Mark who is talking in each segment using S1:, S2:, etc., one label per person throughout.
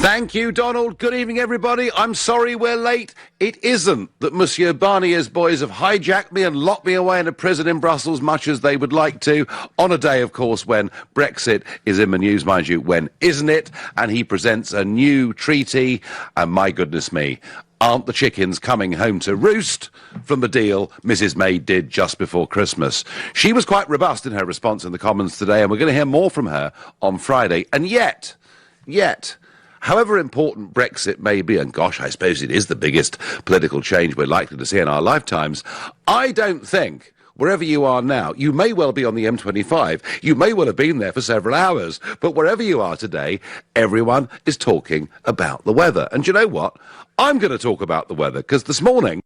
S1: Thank you, Donald. Good evening, everybody. I'm sorry we're late. It isn't that Monsieur Barnier's boys have hijacked me and locked me away in a prison in Brussels, much as they would like to, on a day, of course, when Brexit is in the news, mind you, when isn't it? And he presents a new treaty, and my goodness me, aren't the chickens coming home to roost from the deal Mrs May did just before Christmas? She was quite robust in her response in the Commons today, and we're going to hear more from her on Friday. And yet, however important Brexit may be, and gosh, I suppose it is the biggest political change we're likely to see in our lifetimes, I don't think, wherever you are now, you may well be on the M25, you may well have been there for several hours, but wherever you are today, everyone is talking about the weather. And do you know what? I'm going to talk about the weather, because this morning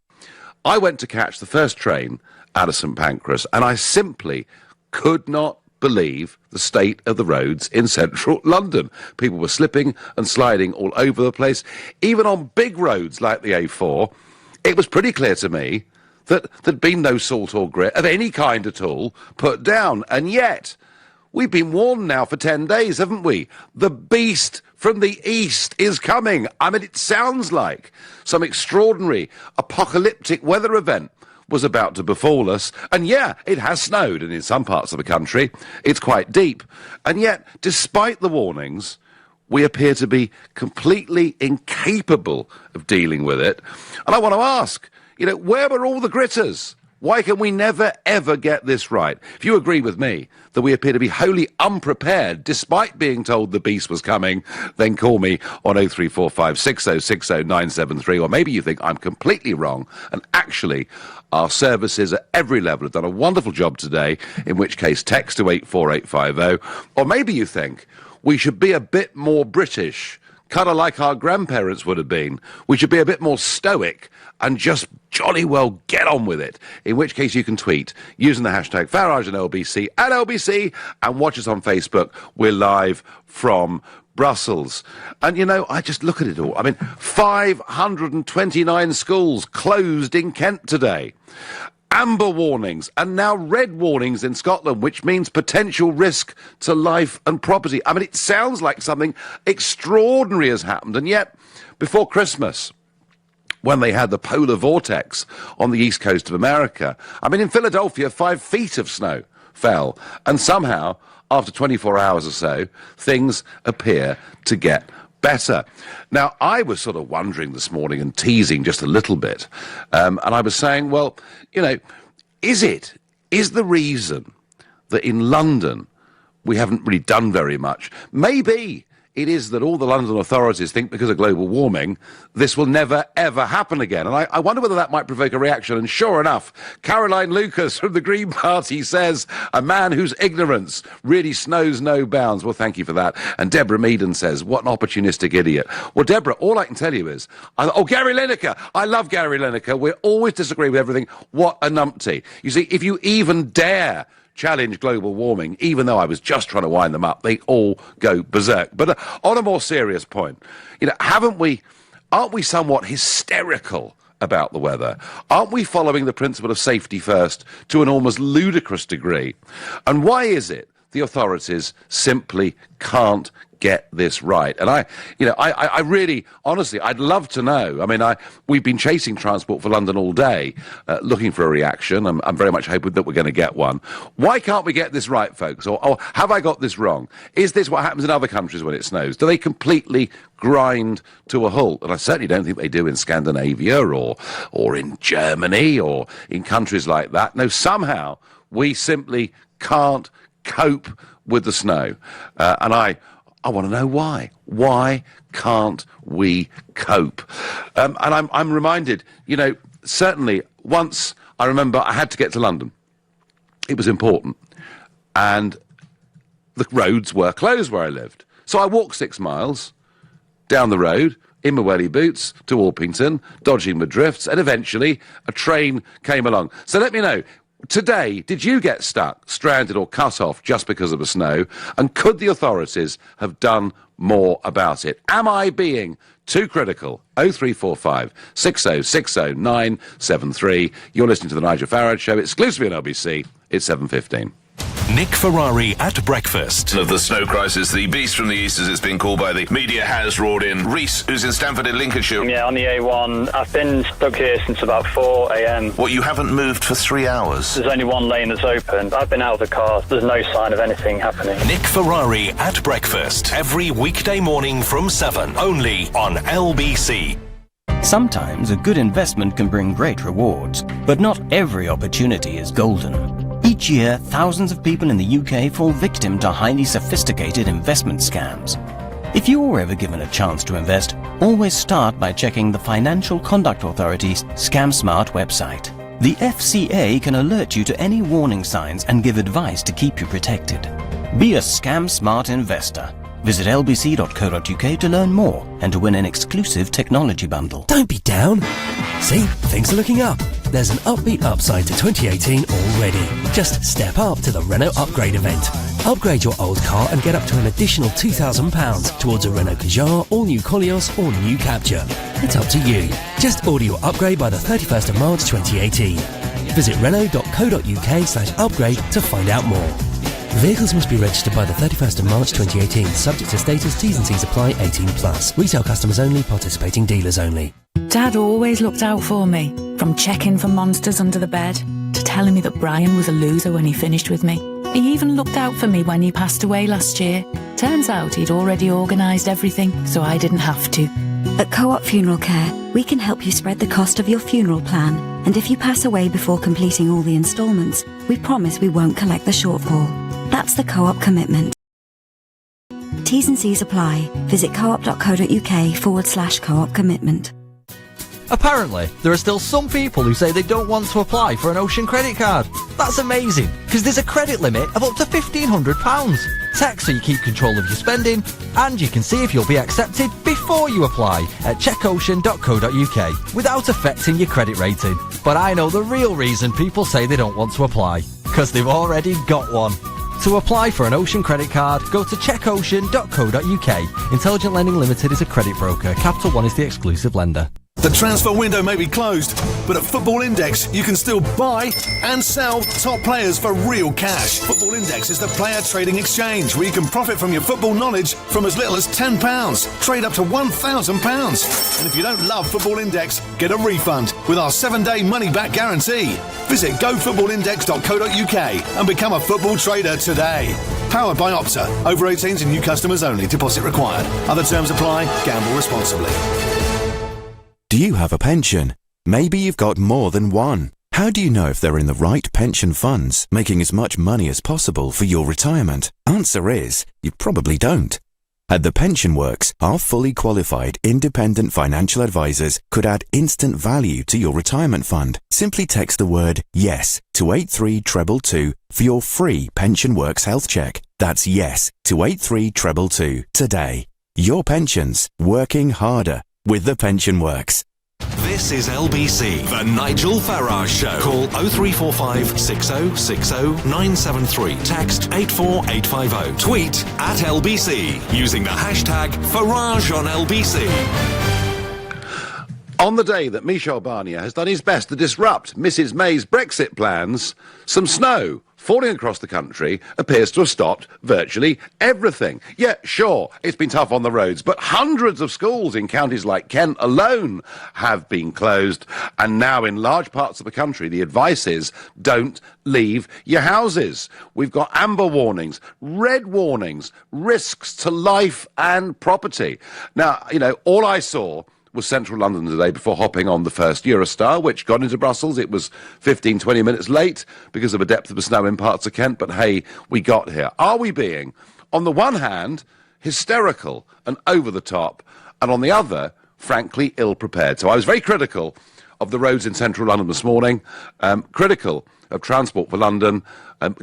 S1: I went to catch the first train out of St Pancras, and I simply could not believe the state of the roads in central London. People were slipping and sliding all over the place. Even on big roads like the A4, it was pretty clear to me that there'd been no salt or grit of any kind at all put down. And yet, we've been warned now for 10 days, haven't we? The beast from the east is coming. I mean, it sounds like some extraordinary apocalyptic weather event was about to befall us. And yeah, it has snowed, and in some parts of the country, it's quite deep. And yet, despite the warnings, we appear to be completely incapable of dealing with it. And I want to ask, where were all the gritters? Why can we never, ever get this right? If you agree with me that we appear to be wholly unprepared despite being told the beast was coming, then call me on 0345 6060 973. Or maybe you think I'm completely wrong, and actually our services at every level have done a wonderful job today, in which case text to 84850. Or maybe you think we should be a bit more British, kind of like our grandparents would have been. We should be a bit more stoic and just jolly well get on with it. In which case you can tweet using the hashtag Farage and LBC at LBC, and watch us on Facebook. We're live from Brussels. And I just look at it all. I mean, 529 schools closed in Kent today. Amber warnings and now red warnings in Scotland, which means potential risk to life and property. I mean, it sounds like something extraordinary has happened. And yet, before Christmas, when they had the polar vortex on the east coast of America, I mean, in Philadelphia, 5 feet of snow fell. And somehow, after 24 hours or so, things appear to get better. Now, I was sort of wondering this morning and teasing just a little bit, and I was saying, well, is the reason that in London we haven't really done very much? Maybe it is that all the London authorities think because of global warming, this will never, ever happen again. And I wonder whether that might provoke a reaction. And sure enough, Caroline Lucas from the Green Party says, a man whose ignorance really knows no bounds. Well, thank you for that. And Deborah Meaden says, what an opportunistic idiot. Well, Deborah, all I can tell you is, Gary Lineker. I love Gary Lineker. We always disagree with everything. What a numpty. You see, if you even dare challenge global warming, even though I was just trying to wind them up, they all go berserk. But on a more serious point, aren't we somewhat hysterical about the weather? Aren't we following the principle of safety first to an almost ludicrous degree? And why is it the authorities simply can't get this right? And I really, honestly, I'd love to know. I mean, we've been chasing Transport for London all day, looking for a reaction. I'm very much hoping that we're going to get one. Why can't we get this right, folks? Or have I got this wrong? Is this what happens in other countries when it snows? Do they completely grind to a halt? And I certainly don't think they do in Scandinavia or in Germany or in countries like that. No, somehow we simply can't cope with the snow. And I want to know why. Why can't we cope? And I'm reminded, certainly once I remember I had to get to London. It was important. And the roads were closed where I lived. So I walked 6 miles down the road in my welly boots to Orpington, dodging the drifts, and eventually a train came along. So let me know. Today, did you get stuck, stranded or cut off just because of the snow? And could the authorities have done more about it? Am I being too critical? 0345 6060 973. You're listening to the Nigel Farage Show, exclusively on LBC. It's 7:15.
S2: Nick Ferrari at breakfast.
S3: Of the snow crisis, the beast from the east, as it's been called by the media, has roared in. Reese, who's in Stamford in Lincolnshire.
S4: Yeah, on the A1. I've been stuck here since about 4 a.m.
S3: What, you haven't moved for 3 hours?
S4: There's only one lane that's open. I've been out of the car. There's no sign of anything happening.
S2: Nick Ferrari at breakfast. Every weekday morning from 7. Only on LBC.
S5: Sometimes a good investment can bring great rewards, but not every opportunity is golden. Each year, thousands of people in the UK fall victim to highly sophisticated investment scams. If you're ever given a chance to invest, always start by checking the Financial Conduct Authority's ScamSmart website. The FCA can alert you to any warning signs and give advice to keep you protected. Be a ScamSmart investor. Visit lbc.co.uk to learn more and to win an exclusive technology bundle.
S6: Don't be down. See, things are looking up. There's an upbeat upside to 2018 already. Just step up to the Renault Upgrade event. Upgrade your old car and get up to an additional £2,000 towards a Renault Kadjar, all-new Koleos or new Captur. It's up to you. Just order your upgrade by the 31st of March 2018. Visit renault.co.uk/upgrade to find out more. Vehicles must be registered by the 31st of March 2018, subject to status, T's and C's apply, 18+. Retail customers only, participating dealers only.
S7: Dad always looked out for me, from checking for monsters under the bed, to telling me that Brian was a loser when he finished with me. He even looked out for me when he passed away last year. Turns out he'd already organised everything, so I didn't have to.
S8: At Co-op Funeral Care, we can help you spread the cost of your funeral plan. And if you pass away before completing all the instalments, we promise we won't collect the shortfall. That's the Co-op commitment. T's and C's apply. Visit coop.co.uk/co-op commitment.
S9: Apparently, there are still some people who say they don't want to apply for an Ocean credit card. That's amazing, because there's a credit limit of up to £1,500. Text so you keep control of your spending, and you can see if you'll be accepted before you apply at checkocean.co.uk without affecting your credit rating. But I know the real reason people say they don't want to apply, because they've already got one. To apply for an Ocean credit card, go to checkocean.co.uk. Intelligent Lending Limited is a credit broker. Capital One is the exclusive lender.
S10: The transfer window may be closed, but at Football Index you can still buy and sell top players for real cash. Football Index is the player trading exchange where you can profit from your football knowledge from as little as £10. Trade up to £1,000. And if you don't love Football Index, get a refund with our 7-day money-back guarantee. Visit gofootballindex.co.uk and become a football trader today. Powered by Opta. Over 18s and new customers only. Deposit required. Other terms apply. Gamble responsibly.
S11: Do you have a pension? Maybe you've got more than one. How do you know if they're in the right pension funds, making as much money as possible for your retirement? Answer is, you probably don't. At The Pension Works, our fully qualified independent financial advisors could add instant value to your retirement fund. Simply text the word YES to 83222 for your free Pension Works health check. That's YES to 83222 today. Your pensions, working harder with The Pension Works.
S2: This is LBC, the Nigel Farage Show. Call 0345 6060 973. Text 84850. Tweet at LBC using the hashtag Farage on LBC.
S1: On the day that Michel Barnier has done his best to disrupt Mrs May's Brexit plans, some snow falling across the country appears to have stopped virtually everything. Yeah, sure, it's been tough on the roads, but hundreds of schools in counties like Kent alone have been closed, and now in large parts of the country the advice is don't leave your houses. We've got amber warnings, red warnings, risks to life and property. Now, you know, all I saw was central London today before hopping on the first Eurostar, which got into Brussels. It was 15-20 minutes late because of a depth of the snow in parts of Kent, but hey, we got here. Are we being, on the one hand, hysterical and over the top, and on the other, frankly, ill-prepared? So I was very critical of the roads in central London this morning, critical of Transport for London,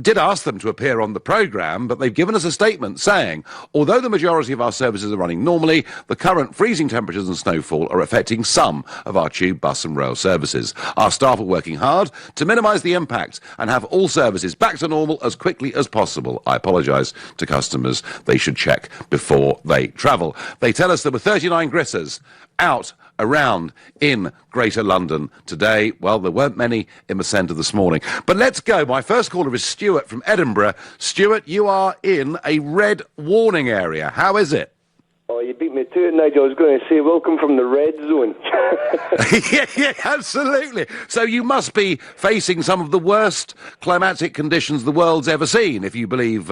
S1: did ask them to appear on the programme, but they've given us a statement saying, although the majority of our services are running normally, the current freezing temperatures and snowfall are affecting some of our tube, bus and rail services. Our staff are working hard to minimise the impact and have all services back to normal as quickly as possible. I apologise to customers. They should check before they travel. They tell us there were 39 grissers out around in Greater London today. Well, there weren't many in the centre this morning. But let's go. My first caller is Stuart from Edinburgh. Stuart, you are in a red warning area. How is it?
S12: Oh, you beat me to it, Nigel. I was going to say, welcome from the red zone.
S1: yeah, absolutely. So you must be facing some of the worst climatic conditions the world's ever seen, if you believe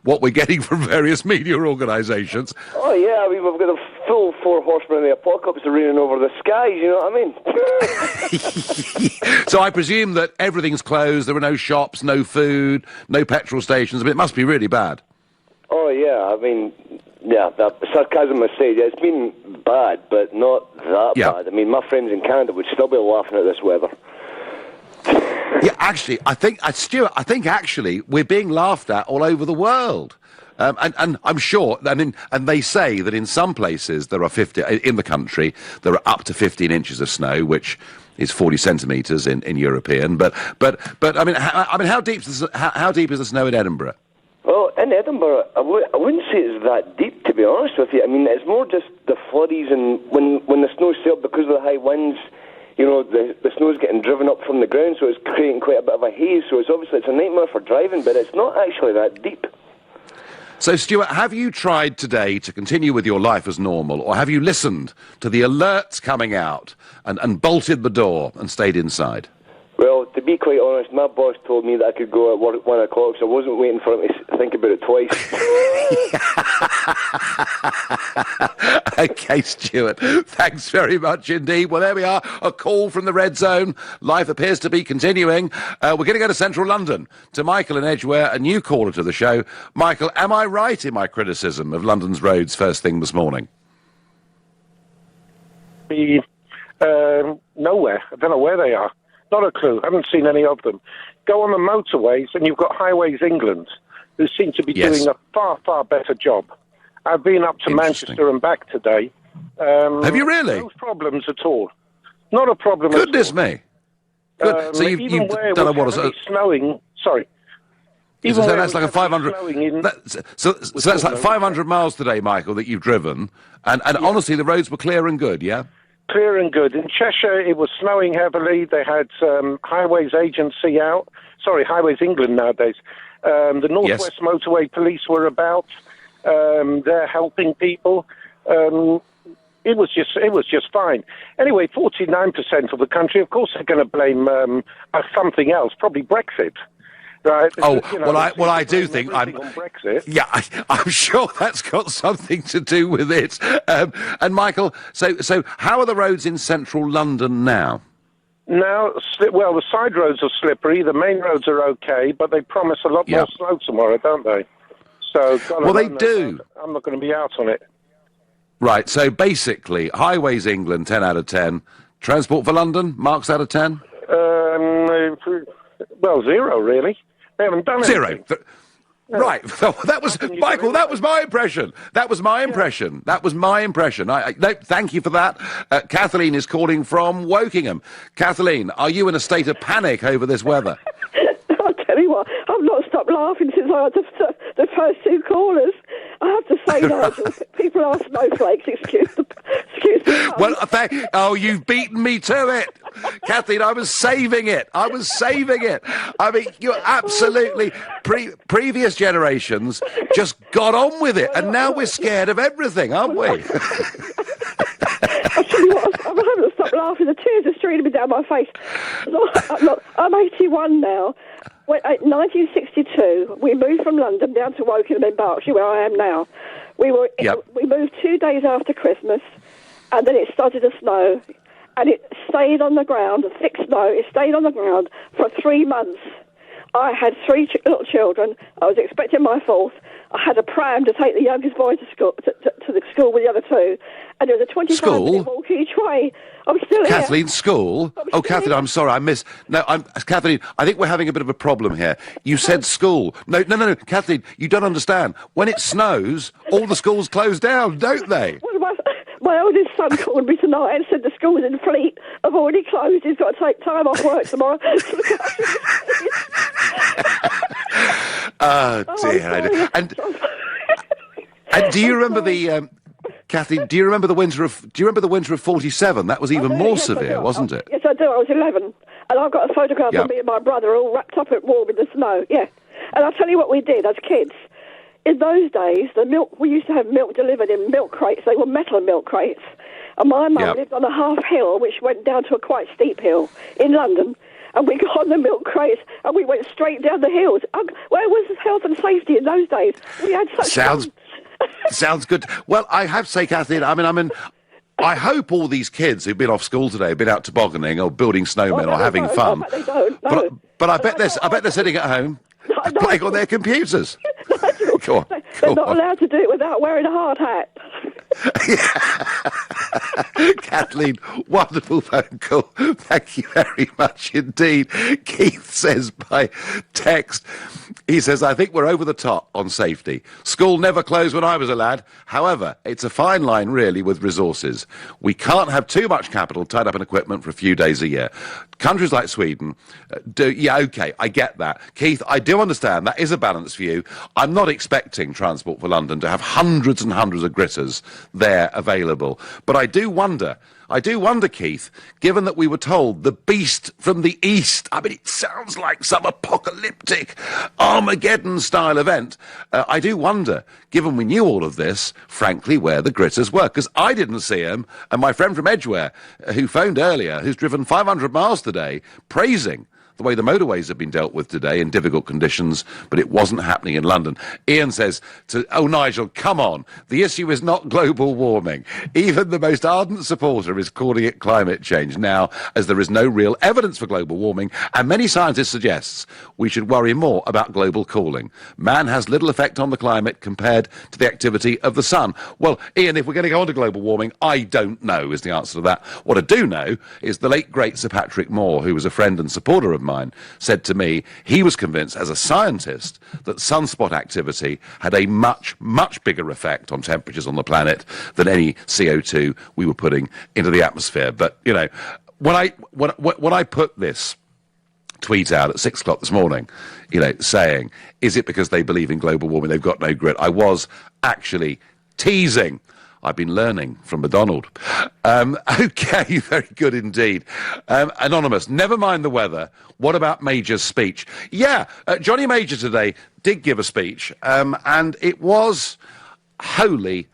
S1: what we're getting from various media organisations.
S12: Oh, yeah, I mean, we've got a full 4 horsemen of the apocalypse raining over the skies, you know what I mean?
S1: So I presume that everything's closed, there are no shops, no food, no petrol stations. I mean, it must be really bad.
S12: Oh, yeah, I mean... Yeah, that sarcasm aside, it's been bad, but not that bad. I mean, my friends in Canada would still be laughing at this weather.
S1: Yeah, actually, Stuart, I think actually we're being laughed at all over the world. And I'm sure, and they say that in some places there are in the country, there are up to 15 inches of snow, which is 40 centimetres in European. But I mean, how deep is the snow in Edinburgh?
S12: Well, in Edinburgh, I wouldn't say it's that deep, to be honest with you. I mean, it's more just the flurries, and when the snow sailed because of the high winds, you know, the snow's getting driven up from the ground, so it's creating quite a bit of a haze. So it's a nightmare for driving, but it's not actually that deep.
S1: So, Stuart, have you tried today to continue with your life as normal, or have you listened to the alerts coming out and bolted the door and stayed inside?
S12: Well, to be quite honest, my boss told me that I could go at work at 1 o'clock, so I wasn't waiting for him to think about it twice.
S1: OK, Stuart, thanks very much indeed. Well, there we are, a call from the red zone. Life appears to be continuing. We're going to go to central London, to Michael in Edgware, a new caller to the show. Michael, am I right in my criticism of London's roads first thing this morning?
S13: Nowhere. I don't know where they are. Not a clue. Haven't seen any of them. Go on the motorways, and you've got Highways England, who seem to be doing a far, far better job. I've been up to Manchester and back today.
S1: Have you really?
S13: No problems at all. Not a problem
S1: Goodness
S13: at all.
S1: me. Good. So you've don't know what is
S13: snowing. Sorry.
S1: So that's like a 500. So that's like 500 miles today, Michael, that you've driven, and honestly, the roads were clear and good. Yeah.
S13: Clear and good. In Cheshire, it was snowing heavily. They had Highways Agency out. Sorry, Highways England nowadays. The Northwest Motorway Police were about. They're helping people. It was just fine. Anyway, 49% of the country, of course, they're going to blame something else, probably Brexit. Right.
S1: Oh, I do think I'm sure that's got something to do with it. And Michael, so how are the roads in central London now?
S13: Now, well, the side roads are slippery. The main roads are okay, but they promise a lot more snow tomorrow, don't they? So,
S1: they do.
S13: I'm not going to be out on it.
S1: Right. So basically, Highways England 10 out of 10. Transport for London marks out of 10.
S13: Well, 0 really. They haven't done anything.
S1: 0. Right. That was Michael. That was my impression. That was my impression. No, thank you for that. Kathleen is calling from Wokingham. Kathleen, are you in a state of panic over this weather?
S14: I'll tell you what. I've not stopped laughing since I had the first 2 callers. I have to say, Nigel, people are snowflakes. Excuse me.
S1: Well, you've beaten me to it. Kathleen, I was saving it. I mean, you're absolutely... previous generations just got on with it, and now we're scared of everything, aren't we?
S14: I'll tell you what, I haven't stopped laughing. The tears are streaming down my face. Look, I'm 81 now. In 1962, we moved from London down to Wokingham in Berkshire, where I am now. We moved 2 days after Christmas, and then it started to snow, and it stayed on the ground, thick snow. It stayed on the ground for 3 months. I had 3 little children. I was expecting my 4th. I had a pram to take the youngest boy to school, to the school with the other 2, and there was a 25-minute walk each way. I'm still here.
S1: Kathleen, school? Oh, Kathleen, I'm sorry, Kathleen, I think we're having a bit of a problem here. You said school. No, Kathleen, you don't understand. When it snows, all the schools close down, don't they?
S14: Well, my oldest son called me tonight and said the schools in Fleet have already closed. He's got to take time off work tomorrow.
S1: Oh, dear. And do you remember Kathleen, do you remember the winter of 47? That was even more severe, wasn't it?
S14: Yes, I do. I was 11. And I've got a photograph of me and my brother all wrapped up at warm in the snow. Yeah. And I'll tell you what we did as kids. In those days, we used to have milk delivered in milk crates. They were metal milk crates. And my mum lived on a half hill, which went down to a quite steep hill in London. And we got on the milk crates and we went straight down the hills. Where was health and safety in those days? We had such fun.
S1: Sounds good. Well, I have to say, Kathleen, I hope all these kids who've been off school today have been out tobogganing or building snowmen or having fun.
S14: I bet they don't. No.
S1: But I bet they're sitting at home playing on their computers. Go on.
S14: They're not allowed to do it without wearing a hard hat.
S1: Kathleen, wonderful phone call. Thank you very much indeed. Keith says by text, he says, I think we're over the top on safety. School never closed when I was a lad. However, it's a fine line, really, with resources. We can't have too much capital tied up in equipment for a few days a year. Countries like Sweden okay, I get that. Keith, I do understand that is a balance for you. I'm not expecting Transport for London to have hundreds and hundreds of gritters there available. But I do wonder, Keith, given that we were told the beast from the east, it sounds like some apocalyptic Armageddon-style event. I do wonder, given we knew all of this, frankly, where the gritters were. Because I didn't see them, and my friend from Edgware, who phoned earlier, who's driven 500 miles today, praising the way the motorways have been dealt with today in difficult conditions, but it wasn't happening in London. Ian says, Nigel, come on. The issue is not global warming. Even the most ardent supporter is calling it climate change now, as there is no real evidence for global warming, and many scientists suggest we should worry more about global cooling. Man has little effect on the climate compared to the activity of the sun. Well, Ian, if we're going to go on to global warming, I don't know is the answer to that. What I do know is the late, great Sir Patrick Moore, who was a friend and supporter of mine, said to me he was convinced as a scientist that sunspot activity had a much, much bigger effect on temperatures on the planet than any CO2 we were putting into the atmosphere. But, when I put this tweet out at 6 o'clock this morning, saying, is it because they believe in global warming, they've got no grit, I was actually teasing. I've been learning from McDonald. Okay, very good indeed. Anonymous, never mind the weather. What about Major's speech? Yeah, Johnny Major today did give a speech, and it was wholly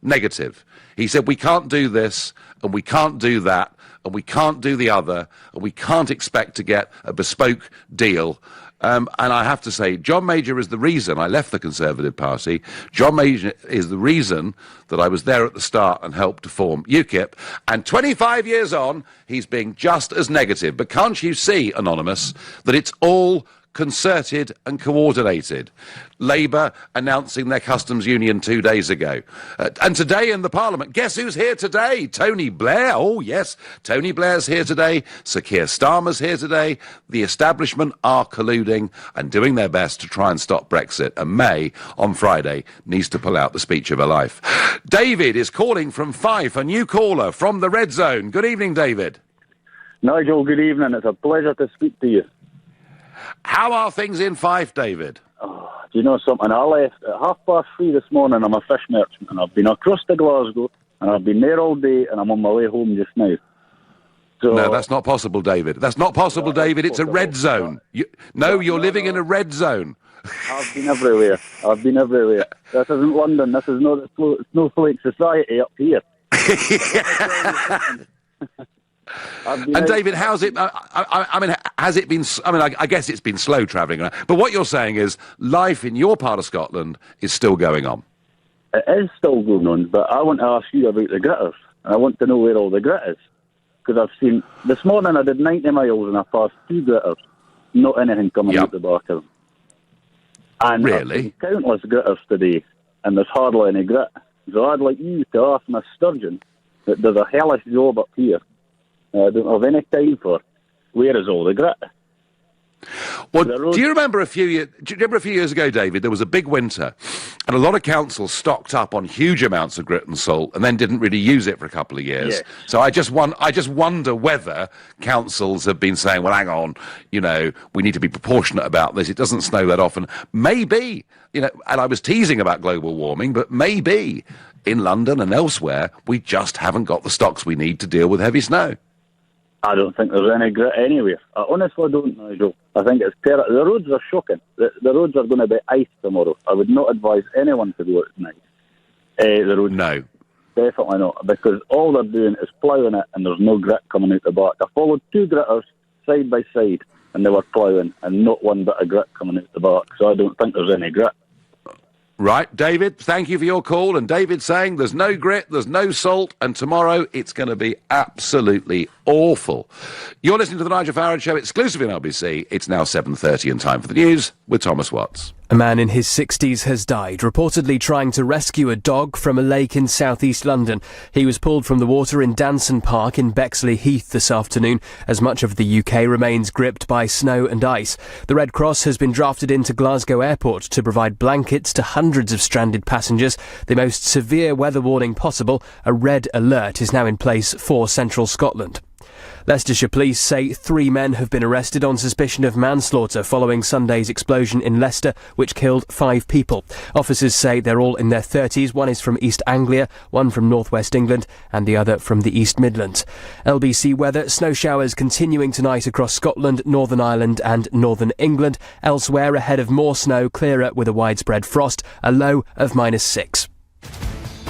S1: negative. He said, we can't do this, and we can't do that, and we can't do the other, and we can't expect to get a bespoke deal. And I have to say, John Major is the reason I left the Conservative Party. John Major is the reason that I was there at the start and helped to form UKIP. And 25 years on, he's being just as negative. But can't you see, Anonymous, that it's all concerted and coordinated? Labour announcing their customs union 2 days ago. And today in the Parliament, guess who's here today? Tony Blair. Oh, yes, Tony Blair's here today. Sir Keir Starmer's here today. The establishment are colluding and doing their best to try and stop Brexit. And May, on Friday, needs to pull out the speech of her life. David is calling from Fife, a new caller from the Red Zone. Good evening, David.
S15: Nigel, good evening. It's a pleasure to speak to you.
S1: How are things in Fife, David?
S15: Oh, do you know something? I left at 3:30 this morning. I'm a fish merchant, and I've been across to Glasgow, and I've been there all day, and I'm on my way home just now. So,
S1: no, that's not possible, David. That's not possible, David. It's a red zone. You're living in a red zone.
S15: I've been everywhere. This isn't London. This is not snowflake society up here.
S1: And David, how's it? Has it been? I guess it's been slow travelling around. But what you're saying is, life in your part of Scotland is still going on.
S15: It is still going on, but I want to ask you about the gritters. I want to know where all the grit is, because I've seen this morning I did 90 miles and I passed 2 gritters, not anything coming out the back of them. And
S1: really,
S15: I've seen countless gritters today, and there's hardly any grit. So I'd like you to ask Miss Sturgeon that does a hellish job up here. I don't have any time for. Where is all the grit?
S1: Well, do you remember a few years ago, David, there was a big winter, and a lot of councils stocked up on huge amounts of grit and salt, and then didn't really use it for a couple of years.
S15: Yes.
S1: So I just wonder whether councils have been saying, well, hang on, we need to be proportionate about this. It doesn't snow that often. Maybe, and I was teasing about global warming, but maybe in London and elsewhere, we just haven't got the stocks we need to deal with heavy snow.
S15: I don't think there's any grit anywhere. I honestly don't, Nigel. I think it's terrible. The roads are shocking. The roads are going to be ice tomorrow. I would not advise anyone to go out tonight. The roads.
S1: No.
S15: Definitely not, because all they're doing is ploughing it and there's no grit coming out the back. I followed two gritters side by side and they were ploughing and not one bit of grit coming out the back, so I don't think there's any grit.
S1: Right, David, thank you for your call. And David saying there's no grit, there's no salt, and tomorrow it's going to be absolutely awful. You're listening to the Nigel Farage Show, exclusively on LBC. It's now 7:30 and time for the news with Thomas Watts.
S16: A man in his 60s has died, reportedly trying to rescue a dog from a lake in southeast London. He was pulled from the water in Danson Park in Bexley Heath this afternoon, as much of the UK remains gripped by snow and ice. The Red Cross has been drafted into Glasgow Airport to provide blankets to hundreds of stranded passengers. The most severe weather warning possible, a red alert, is now in place for central Scotland. Leicestershire police say 3 men have been arrested on suspicion of manslaughter following Sunday's explosion in Leicester, which killed 5 people. Officers say they're all in their 30s. One is from East Anglia, one from northwest England, and the other from the East Midlands. LBC weather, snow showers continuing tonight across Scotland, Northern Ireland and northern England. Elsewhere, ahead of more snow, clearer with a widespread frost, a low of -6.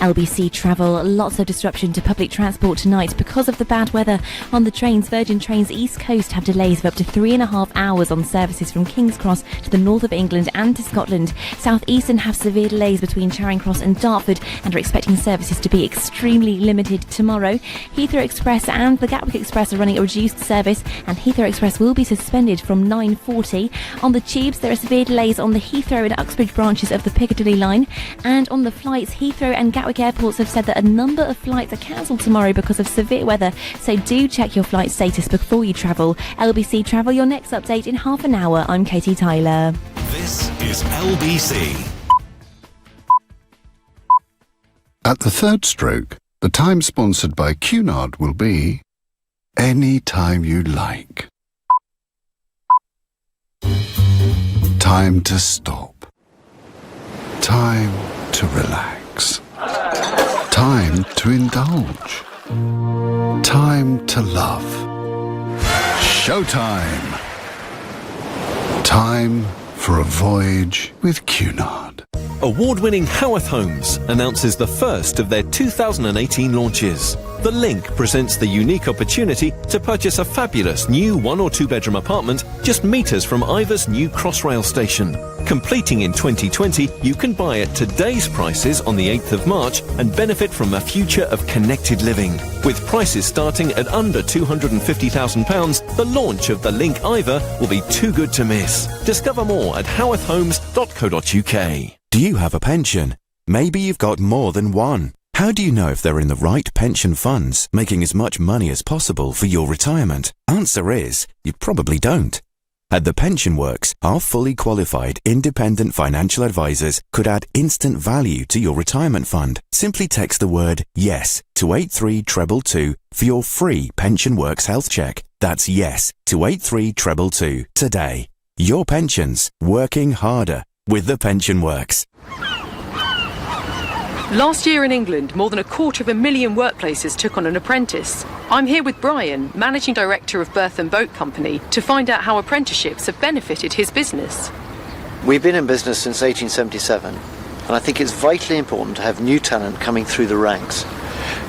S17: LBC travel, lots of disruption to public transport tonight because of the bad weather on the trains. Virgin Trains East Coast have delays of up to 3.5 hours on services from King's Cross to the north of England and to Scotland. South Eastern have severe delays between Charing Cross and Dartford and are expecting services to be extremely limited tomorrow. Heathrow Express and the Gatwick Express are running a reduced service, and Heathrow Express will be suspended from 9:40. On the tubes, there are severe delays on the Heathrow and Uxbridge branches of the Piccadilly line, and on the flights, Heathrow and Gatwick airports have said that a number of flights are cancelled tomorrow because of severe weather, so do check your flight status before you travel. LBC Travel, your next update in half an hour. I'm Katie Tyler.
S2: This is LBC.
S18: At the third stroke, the time sponsored by Cunard will be any time you like. Time to stop. Time to relax. Time to indulge. Time to love. Showtime. Time for a voyage with Cunard.
S19: Award-winning Howarth Homes announces the first of their 2018 launches. The Link presents the unique opportunity to purchase a fabulous new 1 or 2 bedroom apartment just metres from Ivor's new Crossrail station. Completing in 2020, you can buy at today's prices on the 8th of March and benefit from a future of connected living. With prices starting at under £250,000, the launch of the Link Ivor will be too good to miss. Discover more at howarthhomes.co.uk.
S11: Do you have a pension? Maybe you've got more than one. How do you know if they're in the right pension funds, making as much money as possible for your retirement? Answer is, you probably don't. At The Pension Works, our fully qualified independent financial advisors could add instant value to your retirement fund. Simply text the word YES to 83222 for your free Pension Works health check. That's YES to 83222 today. Your pensions, working harder with The Pension Works.
S20: Last year in England, more than 250,000 workplaces took on an apprentice. I'm here with Brian, Managing Director of Berth and Boat Company, to find out how apprenticeships have benefited his business.
S21: We've been in business since 1877, and I think it's vitally important to have new talent coming through the ranks.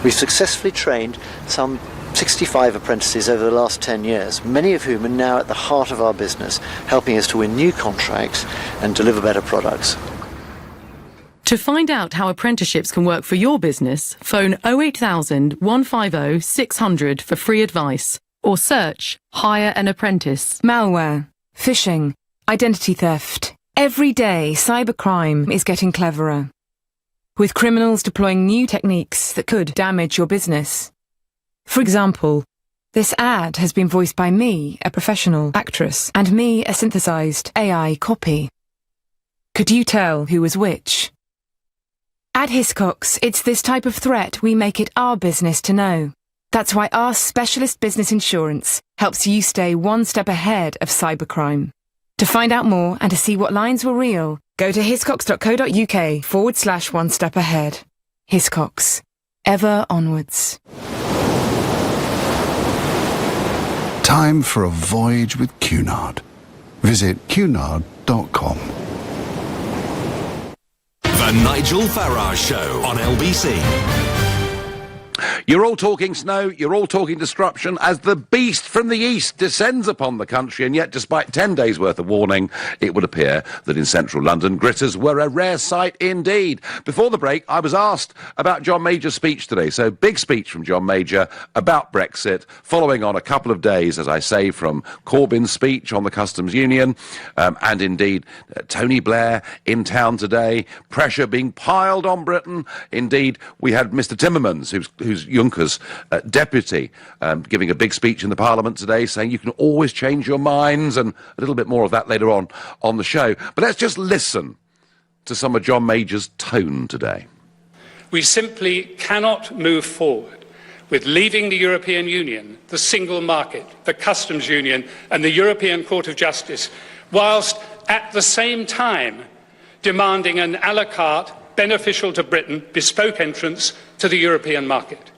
S21: We've successfully trained some 65 apprentices over the last 10 years, many of whom are now at the heart of our business, helping us to win new contracts and deliver better products.
S20: To find out how apprenticeships can work for your business, phone 08000 150 600 for free advice, or search Hire an Apprentice.
S22: Malware, phishing, identity theft. Every day, cybercrime is getting cleverer, with criminals deploying new techniques that could damage your business. For example, this ad has been voiced by me, a professional actress, and me, a synthesized AI copy. Could you tell who was which? At Hiscox, it's this type of threat we make it our business to know. That's why our specialist business insurance helps you stay one step ahead of cybercrime. To find out more and to see what lines were real, go to hiscox.co.uk/one step ahead. Hiscox. Ever onwards.
S18: Time for a voyage with Cunard. Visit cunard.com.
S2: The Nigel Farage Show on LBC.
S1: You're all talking snow, you're all talking disruption as the beast from the east descends upon the country, and yet despite 10 days' worth of warning, it would appear that in central London, gritters were a rare sight indeed. Before the break, I was asked about John Major's speech today, so big speech from John Major about Brexit, following on a couple of days, as I say, from Corbyn's speech on the customs union, and indeed Tony Blair in town today, pressure being piled on Britain. Indeed, we had Mr Timmermans, who's Juncker's deputy, giving a big speech in the Parliament today, saying you can always change your minds, and a little bit more of that later on the show. But let's just listen to some of John Major's tone today.
S3: We simply cannot move forward with leaving the European Union, the single market, the customs union and the European Court of Justice, whilst at the same time demanding an à la carte, beneficial to Britain, bespoke entrance to the European market.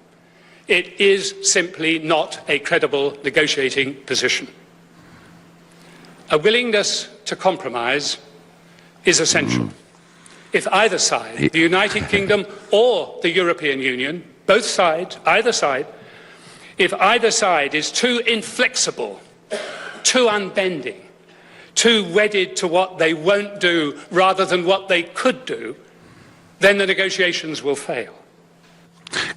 S3: It is simply not a credible negotiating position. A willingness to compromise is essential. If either side, the United Kingdom or the European Union, both sides, either side, if either side is too inflexible, too unbending, too wedded to what they won't do rather than what they could do, then the negotiations will fail.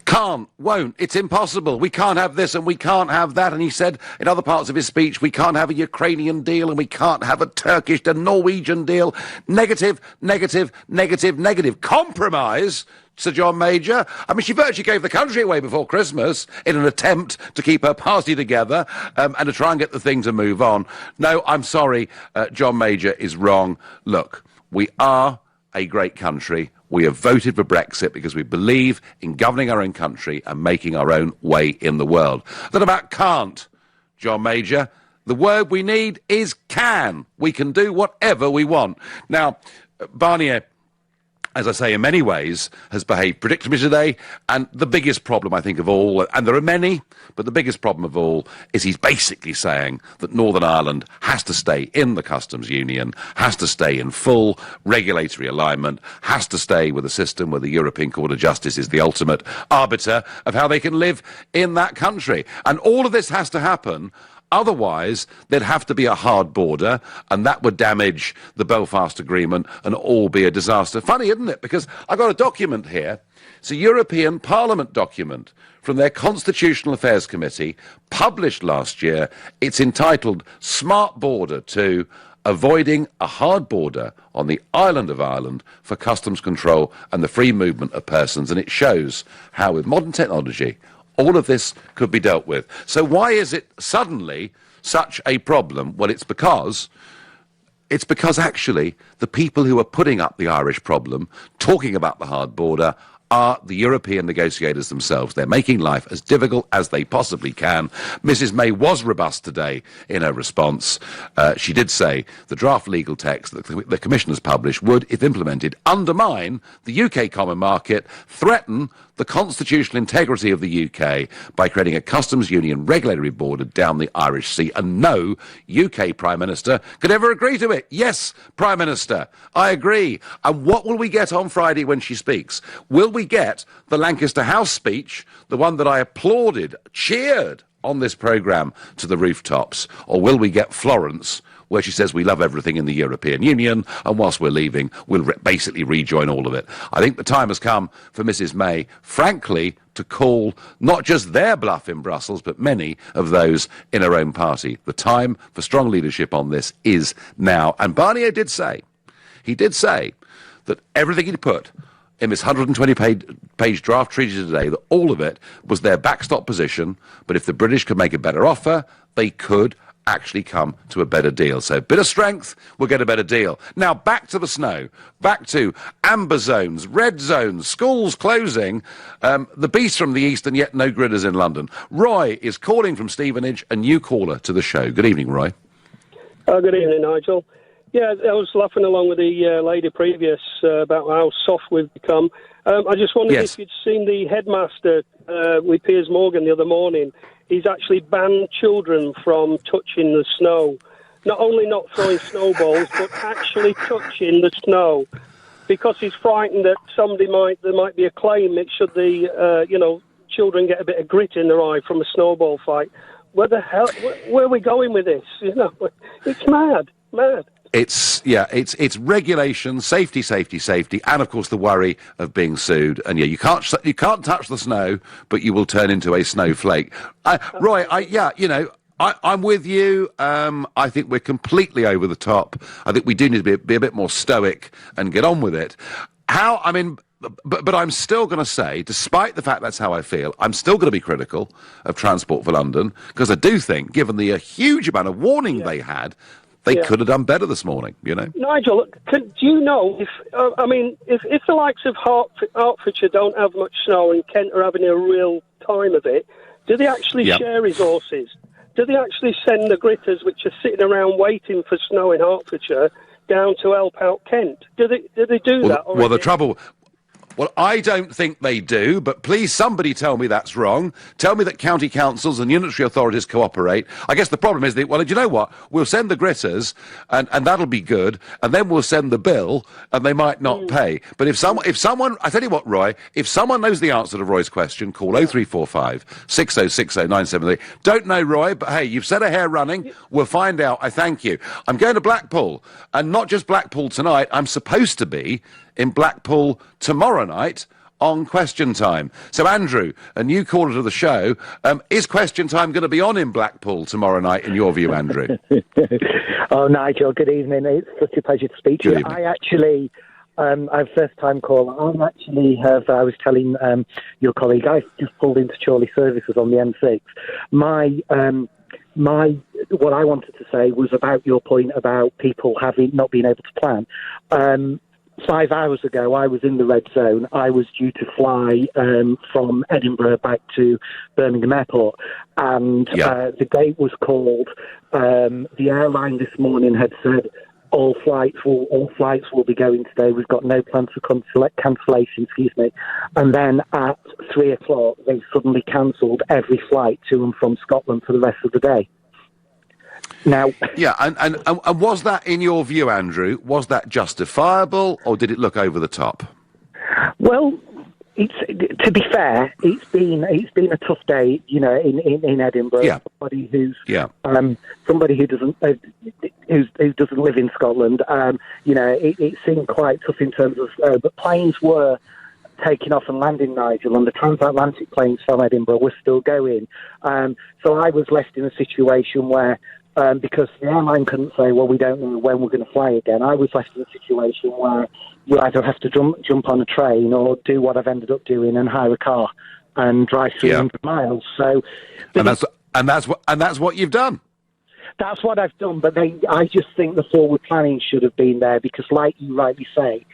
S1: Can't, won't, it's impossible. We can't have this and we can't have that. And he said in other parts of his speech, we can't have a Ukrainian deal and we can't have a Turkish and Norwegian deal. Negative, negative, negative, negative. Compromise, Sir John Major. I mean, she virtually gave the country away before Christmas in an attempt to keep her party together and to try and get the thing to move on. No, I'm sorry, John Major is wrong. Look, we are a great country. We have voted for Brexit because we believe in governing our own country and making our own way in the world. That about can't, John Major. The word we need is can. We can do whatever we want. Now, Barnier, as I say, in many ways, has behaved predictably today, and the biggest problem, I think, of all, and there are many, but the biggest problem of all is he's basically saying that Northern Ireland has to stay in the customs union, has to stay in full regulatory alignment, has to stay with a system where the European Court of Justice is the ultimate arbiter of how they can live in that country. And all of this has to happen. Otherwise, there'd have to be a hard border, and that would damage the Belfast Agreement and all be a disaster. Funny, isn't it? Because I got a document here. It's a European Parliament document from their Constitutional Affairs Committee, published last year. It's entitled Smart Border 2, Avoiding a Hard Border on the Island of Ireland for Customs Control and the Free Movement of Persons. And it shows how, with modern technology, all of this could be dealt with. So why is it suddenly such a problem? Well, it's because actually the people who are putting up the Irish problem, talking about the hard border, are the European negotiators themselves. They're making life as difficult as they possibly can. Mrs May was robust today in her response. She did say the draft legal text that the Commission has published would, if implemented, undermine the UK common market, threaten the constitutional integrity of the UK by creating a customs union regulatory border down the Irish Sea, and no UK Prime Minister could ever agree to it. Yes, Prime Minister, I agree. And what will we get on Friday when she speaks? Will we get the Lancaster House speech, the one that I applauded, cheered on this programme to the rooftops, or will we get Florence, where she says we love everything in the European Union, and whilst we're leaving, we'll basically rejoin all of it? I think the time has come for Mrs May, frankly, to call not just their bluff in Brussels, but many of those in her own party. The time for strong leadership on this is now. And Barnier did say that everything he'd put in this 120-page draft treaty today, that all of it was their backstop position, but if the British could make a better offer, they could actually come to a better deal. So a bit of strength, we'll get a better deal. Now back to the snow, back to amber zones, red zones, schools closing, the beast from the east, and yet no gritters in London. Roy is calling from Stevenage, a new caller to the show. Good evening, Roy.
S4: Good evening, Nigel. Yeah, I was laughing along with the lady previous about how soft we've become. I just wondered
S1: Yes.
S4: if you'd seen the headmaster with Piers Morgan the other morning. He's actually banned children from touching the snow. Not only not throwing snowballs, but actually touching the snow, because he's frightened that there might be a claim. It should the children get a bit of grit in their eye from a snowball fight. Where the hell? Where are we going with this? It's mad.
S1: It's regulation, safety, and of course the worry of being sued. And you can't touch the snow, but you will turn into a snowflake. Roy, I'm with you. I think we're completely over the top. I think we do need to be a bit more stoic and get on with it. But I'm still going to say, despite the fact that's how I feel, I'm still going to be critical of Transport for London, because I do think, given the huge amount of warning they had, they could have done better this morning,
S4: Nigel, do you know if the likes of Hertfordshire don't have much snow and Kent are having a real time of it, do they actually share resources? Do they actually send the gritters, which are sitting around waiting for snow in Hertfordshire, down to help out Kent? Do they do that?
S1: Well, the trouble... Well, I don't think they do, but please somebody tell me that's wrong. Tell me that county councils and unitary authorities cooperate. I guess the problem is that, well, do you know what? We'll send the gritters, and that'll be good, and then we'll send the bill, and they might not pay. But if someone, I tell you what, Roy, if someone knows the answer to Roy's question, call 0345 6060 973. Don't know, Roy, but hey, you've set a hair running. We'll find out. I thank you. I'm going to Blackpool, and not just Blackpool tonight. I'm supposed to be in Blackpool tomorrow night on Question Time. So, Andrew, a new caller to the show, is Question Time going to be on in Blackpool tomorrow night, in your view, Andrew?
S5: Oh, Nigel, good evening. It's such a pleasure to speak to you. I actually... I'm a first-time caller. I was telling your colleague, I just pulled into Chorley Services on the M6. What I wanted to say was about your point about people not being able to plan. 5 hours ago, I was in the red zone. I was due to fly from Edinburgh back to Birmingham Airport, and the gate was called. The airline this morning had said all flights will be going today. We've got no plans for cancellation. Excuse me. And then at 3 o'clock, they suddenly cancelled every flight to and from Scotland for the rest of the day. Now,
S1: and was that, in your view, Andrew, was that justifiable, or did it look over the top?
S5: Well, to be fair, it's been a tough day, in Edinburgh.
S1: Yeah.
S5: Somebody who doesn't live in Scotland. It seemed quite tough in terms of, but planes were taking off and landing, Nigel, and the transatlantic planes from Edinburgh were still going. So I was left in a situation where, because the airline couldn't say, well, we don't know when we're going to fly again, I was left in a situation where you either have to jump on a train or do what I've ended up doing and hire a car and drive 300 miles. So,
S1: and that's what you've done.
S5: That's what I've done, but I just think the forward planning should have been there, because, like you rightly say,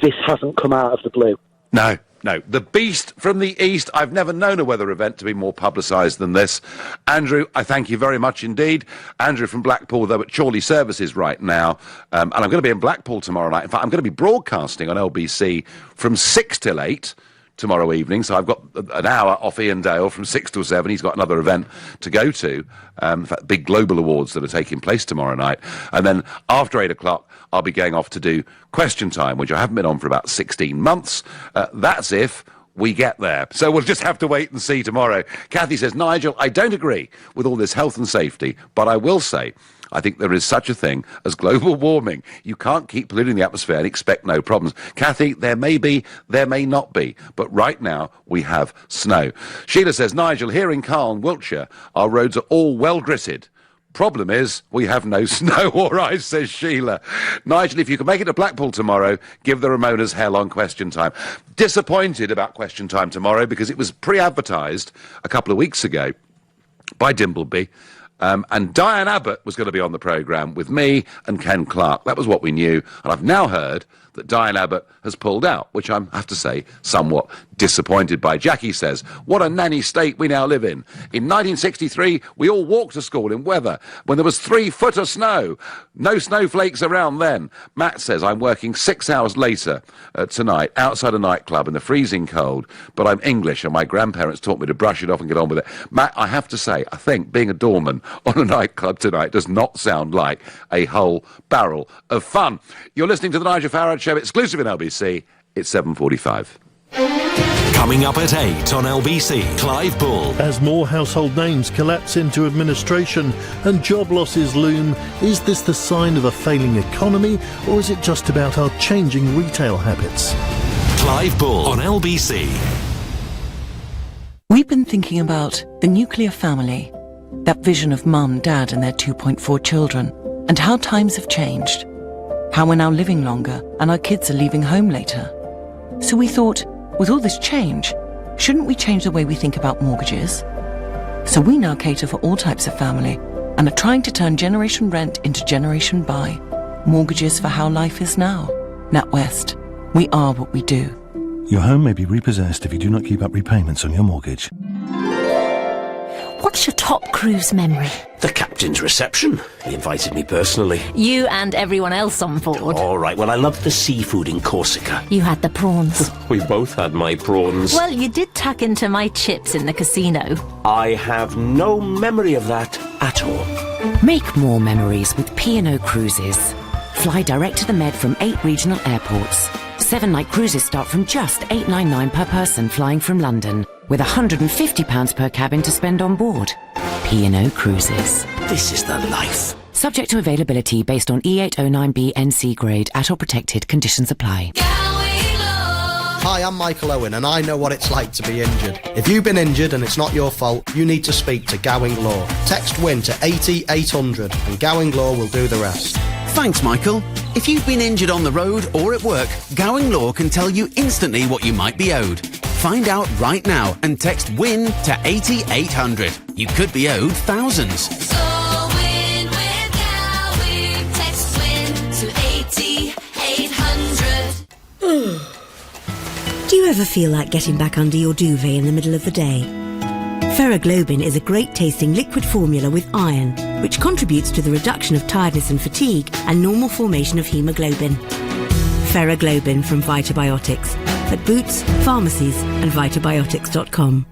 S5: this hasn't come out of the blue.
S1: No. The beast from the east. I've never known a weather event to be more publicised than this. Andrew, I thank you very much indeed. Andrew from Blackpool, though, at Chorley Services right now. And I'm going to be in Blackpool tomorrow night. In fact, I'm going to be broadcasting on LBC from 6 till 8 tomorrow evening. So I've got an hour off Ian Dale from 6 till 7. He's got another event to go to. In fact, big global awards that are taking place tomorrow night. And then after 8 o'clock, I'll be going off to do Question Time, which I haven't been on for about 16 months. That's if we get there. So we'll just have to wait and see tomorrow. Kathy says, Nigel, I don't agree with all this health and safety, but I will say, I think there is such a thing as global warming. You can't keep polluting the atmosphere and expect no problems. Kathy, there may be, there may not be, but right now we have snow. Sheila says, Nigel, here in Carlne, Wiltshire, our roads are all well gritted. Problem is, we have no snow or ice, says Sheila. Nigel, if you can make it to Blackpool tomorrow, give the Ramonas hell on Question Time. Disappointed about Question Time tomorrow because it was pre-advertised a couple of weeks ago by Dimbleby. And Diane Abbott was going to be on the programme with me and Ken Clark. That was what we knew. And I've now heard that Diane Abbott has pulled out, which I have to say, somewhat disappointed by. Jackie says, what a nanny state we now live in. In 1963, we all walked to school in weather when there was 3 foot of snow. No snowflakes around then. Matt says, I'm working 6 hours later tonight outside a nightclub in the freezing cold, but I'm English and my grandparents taught me to brush it off and get on with it. Matt, I have to say, I think being a doorman on a nightclub tonight does not sound like a whole barrel of fun. You're listening to the Nigel Farage Show, exclusive in LBC. It's 7:45.
S2: Coming up at 8 on LBC, Clive Bull.
S6: As more household names collapse into administration and job losses loom, is this the sign of a failing economy, or is it just about our changing retail habits?
S2: Clive Bull on LBC.
S7: We've been thinking about the nuclear family, that vision of mum, dad and their 2.4 children, and how times have changed. How we're now living longer and our kids are leaving home later. So we thought, with all this change, shouldn't we change the way we think about mortgages? So we now cater for all types of family and are trying to turn Generation Rent into Generation Buy. Mortgages for how life is now. NatWest. We are what we do.
S23: Your home may be repossessed if you do not keep up repayments on your mortgage.
S24: What's your top cruise memory?
S25: The captain's reception. He invited me personally.
S24: You and everyone else on board.
S25: All right, well, I loved the seafood in Corsica.
S24: You had the prawns.
S25: We both had my prawns.
S24: Well, you did tuck into my chips in the casino.
S25: I have no memory of that at all.
S26: Make more memories with P&O Cruises. Fly direct to the Med from 8 regional airports. 7-night cruises start from just $8.99 per person flying from London, with £150 per cabin to spend on board. P&O Cruises.
S25: This is the life.
S26: Subject to availability based on E809B NC grade. At or protected. Conditions apply.
S27: Hi, I'm Michael Owen and I know what it's like to be injured. If you've been injured and it's not your fault, you need to speak to Gowing Law. Text WIN to 80800 and Gowing Law will do the rest.
S28: Thanks, Michael. If you've been injured on the road or at work, Gowing Law can tell you instantly what you might be owed. Find out right now and text WIN to 80800. You could be owed thousands.
S29: So win with Gowing. Text WIN to 80800.
S30: Do you ever feel like getting back under your duvet in the middle of the day? Ferroglobin is a great-tasting liquid formula with iron, which contributes to the reduction of tiredness and fatigue and normal formation of haemoglobin. Ferroglobin from Vitabiotics at Boots, pharmacies and vitabiotics.com.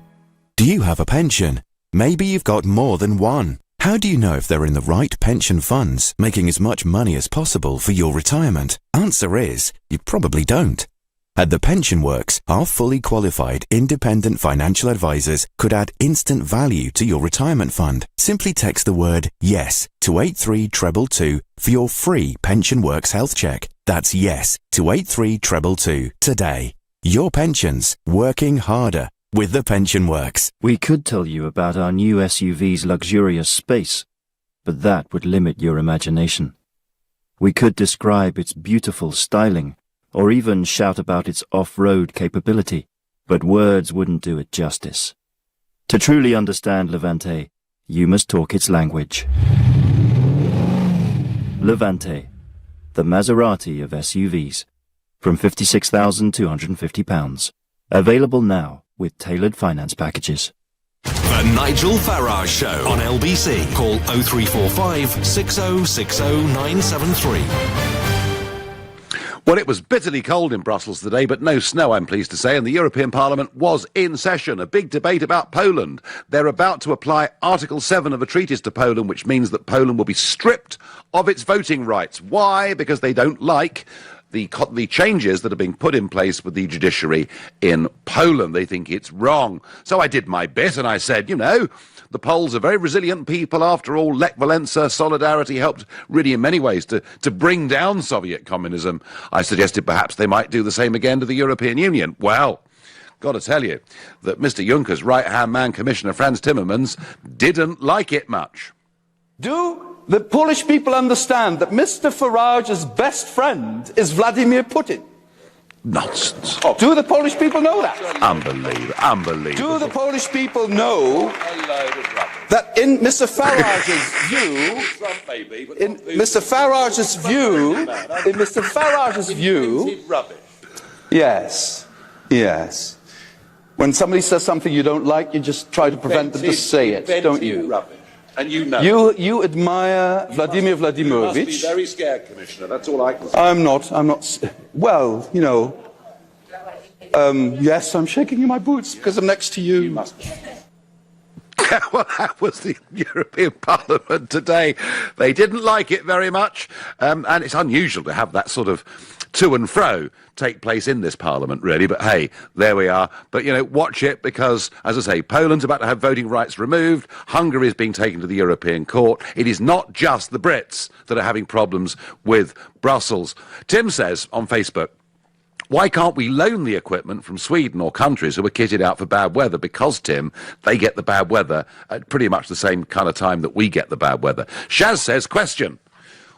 S11: Do you have a pension? Maybe you've got more than one. How do you know if they're in the right pension funds, making as much money as possible for your retirement? Answer is, you probably don't. At The Pension Works, our fully qualified independent financial advisors could add instant value to your retirement fund. Simply text the word YES to 83222 for your free Pension Works health check. That's YES to 83222 today. Your pensions, working harder with The Pension Works.
S31: We could tell you about our new SUV's luxurious space, but that would limit your imagination. We could describe its beautiful styling, or even shout about its off-road capability, but words wouldn't do it justice. To truly understand Levante, you must talk its language. Levante, the Maserati of SUVs, from £56,250. Available now with tailored finance packages.
S2: The Nigel Farage Show on LBC. Call 0345 6060 973.
S1: Well, it was bitterly cold in Brussels today, but no snow, I'm pleased to say, and the European Parliament was in session. A big debate about Poland. They're about to apply Article 7 of a treaties to Poland, which means that Poland will be stripped of its voting rights. Why? Because they don't like the changes that are being put in place with the judiciary in Poland. They think it's wrong. So I did my bit and I said, you know, the Poles are very resilient people. After all, Lech Walesa solidarity helped really in many ways to bring down Soviet communism. I suggested perhaps they might do the same again to the European Union. Well, got to tell you that Mr. Juncker's right-hand man, Commissioner Franz Timmermans, didn't like it much.
S32: Do the Polish people understand that Mr. Farage's best friend is Vladimir Putin?
S1: Nonsense.
S32: Oh, do the Polish people know that?
S1: Unbelievable.
S32: Do the Polish people know that in Mr. Farage's view, in Mr. Farage's view, yes, when somebody says something you don't like, you just try to prevent them to say it, don't you?
S1: Rubbish. And you know.
S32: You admire Vladimir Vladimirovich.
S1: You must be very scared, Commissioner. That's all I can say.
S32: I'm not. Well, you know. Yes, I'm shaking in my boots because I'm next to you.
S1: You must be. Well, that was the European Parliament today. They didn't like it very much, and it's unusual to have that sort of to and fro take place in this Parliament, really. But hey, there we are. But, you know, watch it because, as I say, Poland's about to have voting rights removed. Hungary is being taken to the European Court. It is not just the Brits that are having problems with Brussels. Tim says on Facebook, why can't we loan the equipment from Sweden or countries who are kitted out for bad weather? Because, Tim, they get the bad weather at pretty much the same kind of time that we get the bad weather. Shaz says, question,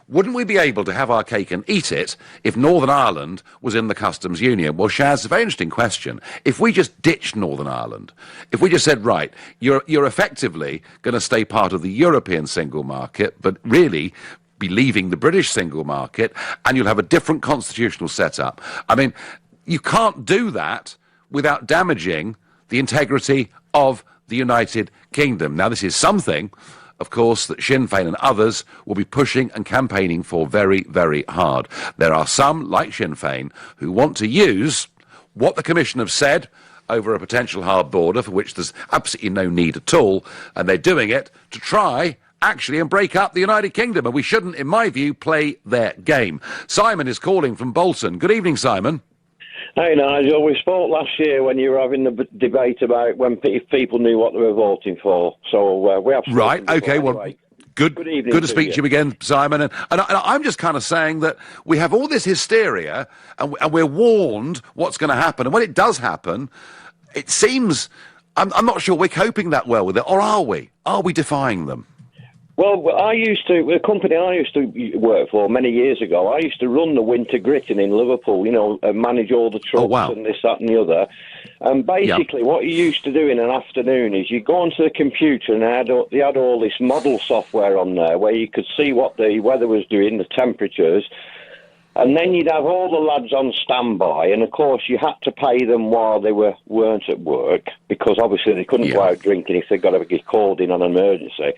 S1: wouldn't we be able to have our cake and eat it if Northern Ireland was in the customs union? Well, Shaz, a very interesting question. If we just ditched Northern Ireland, if we just said, right, you're effectively going to stay part of the European single market, but really be leaving the British single market, and you'll have a different constitutional setup. I mean, you can't do that without damaging the integrity of the United Kingdom. Now, this is something, of course, that Sinn Féin and others will be pushing and campaigning for very, very hard. There are some, like Sinn Féin, who want to use what the Commission have said over a potential hard border, for which there's absolutely no need at all, and they're doing it to try actually and break up the United Kingdom, and we shouldn't, in my view, play their game. Simon is calling from Bolton. Good evening, Simon.
S8: Hey, Nigel. We spoke last year when you were having the debate about if people knew what they were voting for. So we have
S1: right. Okay. Well,
S8: anyway.
S1: Good to speak to you again, Simon. And I'm just kind of saying that we have all this hysteria, and we're warned what's going to happen. And when it does happen, it seems I'm not sure we're coping that well with it, or are we? Are we defying them?
S8: Well, the company I used to work for many years ago, I used to run the winter gritting in Liverpool, you know, manage all the trucks and this, that and the other. And basically what you used to do in an afternoon is you go onto the computer and they had all this model software on there where you could see what the weather was doing, the temperatures. And then you'd have all the lads on standby, and of course you had to pay them while they weren't at work, because obviously they couldn't go out drinking if they got to get called in on an emergency.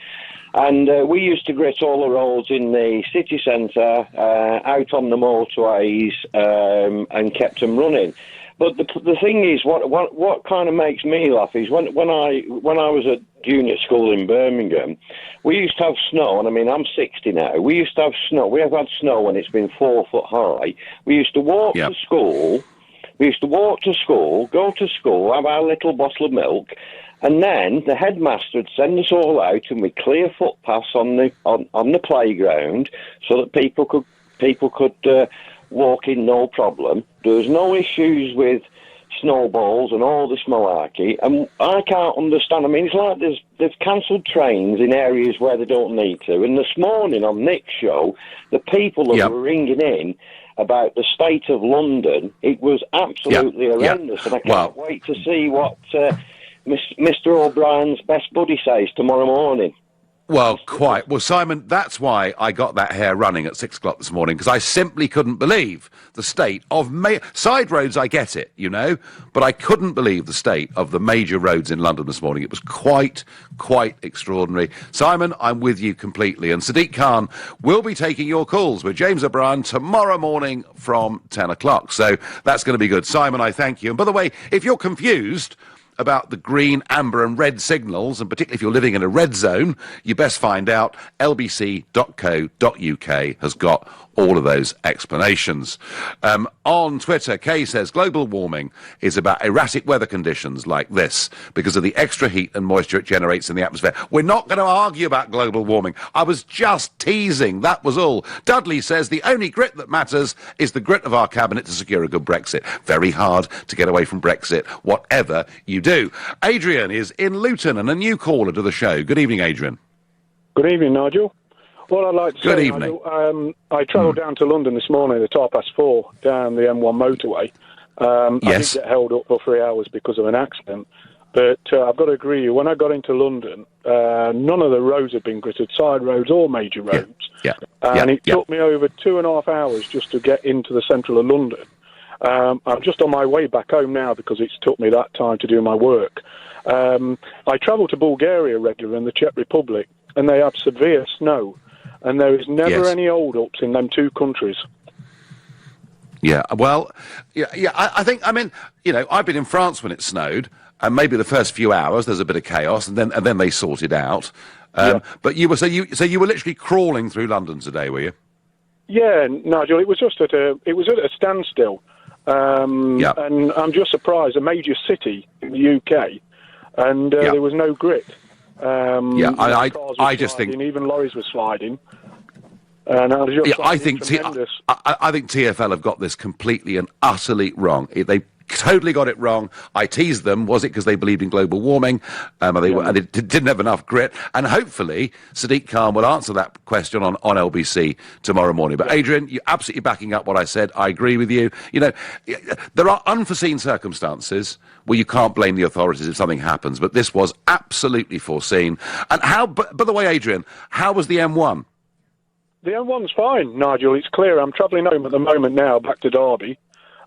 S8: And we used to grit all the roads in the city centre, out on the motorways, and kept them running. But the thing is, what kind of makes me laugh is when I was at junior school in Birmingham, we used to have snow, and I mean, I'm 60 now. We used to have snow. We have had snow when it's been 4 foot high. We used to walk to school. We used to walk to school, go to school, have our little bottle of milk, and then the headmaster would send us all out, and we'd clear footpaths on the playground so that people could walk in no problem. There was no issues with snowballs and all this malarkey, and I can't understand. I mean, it's like they've cancelled trains in areas where they don't need to. And this morning on Nick's show, the people that were ringing in about the state of London, it was absolutely horrendous, and I can't wait to see what Mr. O'Brien's best buddy says tomorrow morning.
S1: Well, quite. Well, Simon, that's why I got that hair running at 6 o'clock this morning, because I simply couldn't believe the state of side roads. I get it, you know, but I couldn't believe the state of the major roads in London this morning. It was quite extraordinary. Simon, I'm with you completely. And Sadiq Khan will be taking your calls with James O'Brien tomorrow morning from 10 o'clock. So that's going to be good. Simon, I thank you. And by the way, if you're confused about the green, amber and red signals, and particularly if you're living in a red zone, you best find out. lbc.co.uk has got all of those explanations. On Twitter, Kay says, global warming is about erratic weather conditions like this because of the extra heat and moisture it generates in the atmosphere. We're not going to argue about global warming. I was just teasing, that was all. Dudley says, the only grit that matters is the grit of our cabinet to secure a good Brexit. Very hard to get away from Brexit, whatever you do. Adrian is in Luton and a new caller to the show. Good evening, Adrian.
S9: Good evening, Nigel. What I'd like to
S1: Good
S9: say,
S1: evening.
S9: Nigel, I travelled down to London this morning at 4:30 down the M1 motorway, I
S1: Yes.
S9: did get held up for 3 hours because of an accident. But I've got to agree with you, when I got into London, none of the roads had been gritted, side roads or major roads. And it took me over 2.5 hours just to get into the central of London. I'm just on my way back home now because it's took me that time to do my work. I travel to Bulgaria regularly in the Czech Republic, and they have severe snow. And there is never any hold-ups in them two countries.
S1: Yeah, well, I think, I mean, you know, I've been in France when it snowed, and maybe the first few hours there's a bit of chaos, and then they sort it out. But you were so you were literally crawling through London today, were you?
S9: Yeah, Nigel, it was just at a standstill. And I'm just surprised, a major city in the UK, and there was no grit.
S1: I just think
S9: even lorries were sliding. And I was just
S1: I think TfL have got this completely and utterly wrong. They totally got it wrong. I teased them. Was it because they believed in global warming? And they didn't have enough grit. And hopefully Sadiq Khan will answer that question on LBC tomorrow morning. But Adrian, you're absolutely backing up what I said. I agree with you. You know, there are unforeseen circumstances where you can't blame the authorities if something happens. But this was absolutely foreseen. And by the way, Adrian, how was the M1?
S9: The M1's fine, Nigel. It's clear. I'm travelling home at the moment now, back to Derby.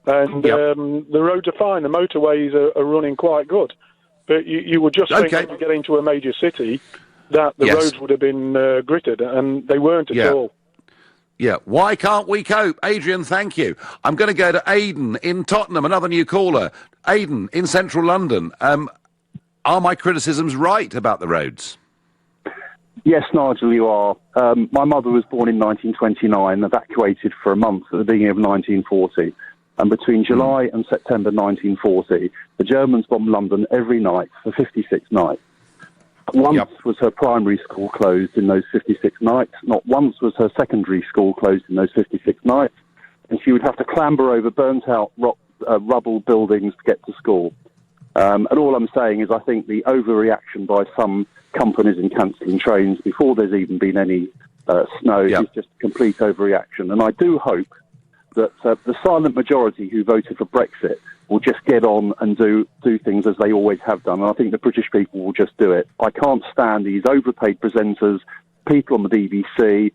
S9: And the roads are fine. The motorways are running quite good. But you would just think when you get into a major city that the roads would have been gritted, and they weren't at all.
S1: Yeah, why can't we cope? Adrian, thank you. I'm going to go to Aidan in Tottenham, another new caller. Aidan in central London. Are my criticisms right about the roads?
S10: Yes, Nigel, you are. My mother was born in 1929, evacuated for a month at the beginning of 1940. And between July and September 1940, the Germans bombed London every night for 56 nights. Once was her primary school closed in those 56 nights. Not once was her secondary school closed in those 56 nights. And she would have to clamber over burnt-out rubble buildings to get to school. And all I'm saying is I think the overreaction by some companies in cancelling trains before there's even been any snow is just a complete overreaction. And I do hope that the silent majority who voted for Brexit will just get on and do things as they always have done. And I think the British people will just do it. I can't stand these overpaid presenters, people on the BBC,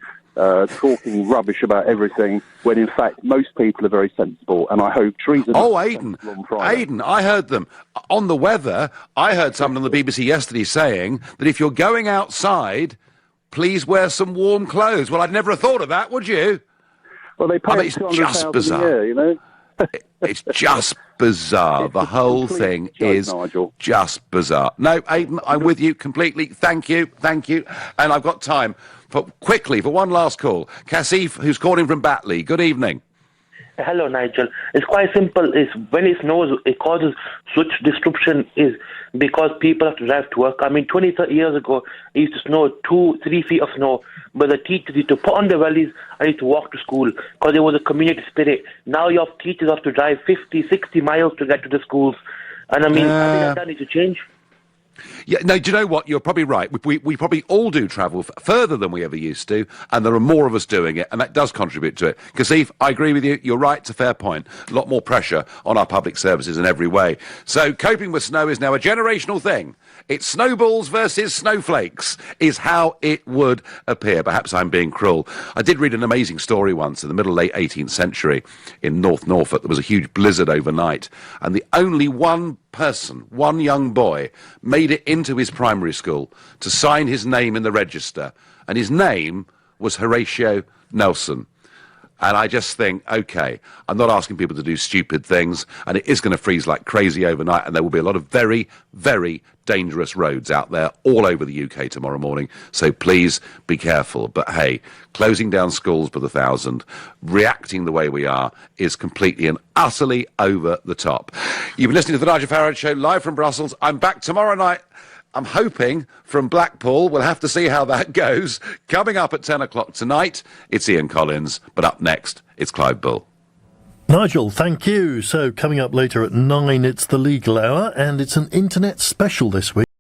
S10: talking rubbish about everything, when in fact most people are very sensible. And I hope Theresa...
S1: Oh, Aidan, I heard them. On the weather, I heard someone on the BBC yesterday saying that if you're going outside, please wear some warm clothes. Well, I'd never have thought of that, would you?
S10: Well, they pay
S1: it's just bizarre.
S10: A year, you know?
S1: It's just bizarre. The whole thing is just bizarre. No, Aidan, I'm with you completely. Thank you. And I've got time for one last call. Kasif, who's calling from Batley. Good evening.
S12: Hello, Nigel. It's quite simple. It's when it snows, it causes such disruption is because people have to drive to work. I mean, 20, 30 years ago, it used to snow 2-3 feet of snow, but the teachers used to put on their wellies and used to walk to school because there was a community spirit. Now you have teachers have to drive 50, 60 miles to get to the schools. And I mean, I think that needs to change.
S1: Yeah, no, do you know what? You're probably right. We probably all do travel further than we ever used to, and there are more of us doing it, and that does contribute to it. Kasif, I agree with you. You're right. It's a fair point. A lot more pressure on our public services in every way. So coping with snow is now a generational thing. It's snowballs versus snowflakes is how it would appear. Perhaps I'm being cruel. I did read an amazing story once in the late 18th century in North Norfolk. There was a huge blizzard overnight, and the only one young boy, made it into his primary school to sign his name in the register, and his name was Horatio Nelson. And I just think, OK, I'm not asking people to do stupid things, and it is going to freeze like crazy overnight, and there will be a lot of very, very dangerous roads out there all over the UK tomorrow morning, so please be careful. But hey, closing down schools by the thousand, reacting the way we are, is completely and utterly over the top. You've been listening to the Nigel Farage Show live from Brussels. I'm back tomorrow night. I'm hoping from Blackpool. We'll have to see how that goes. Coming up at 10 o'clock tonight, it's Ian Collins, but up next, it's Clive Bull.
S6: Nigel, thank you. So coming up later at 9, it's the Legal Hour, and it's an internet special this week.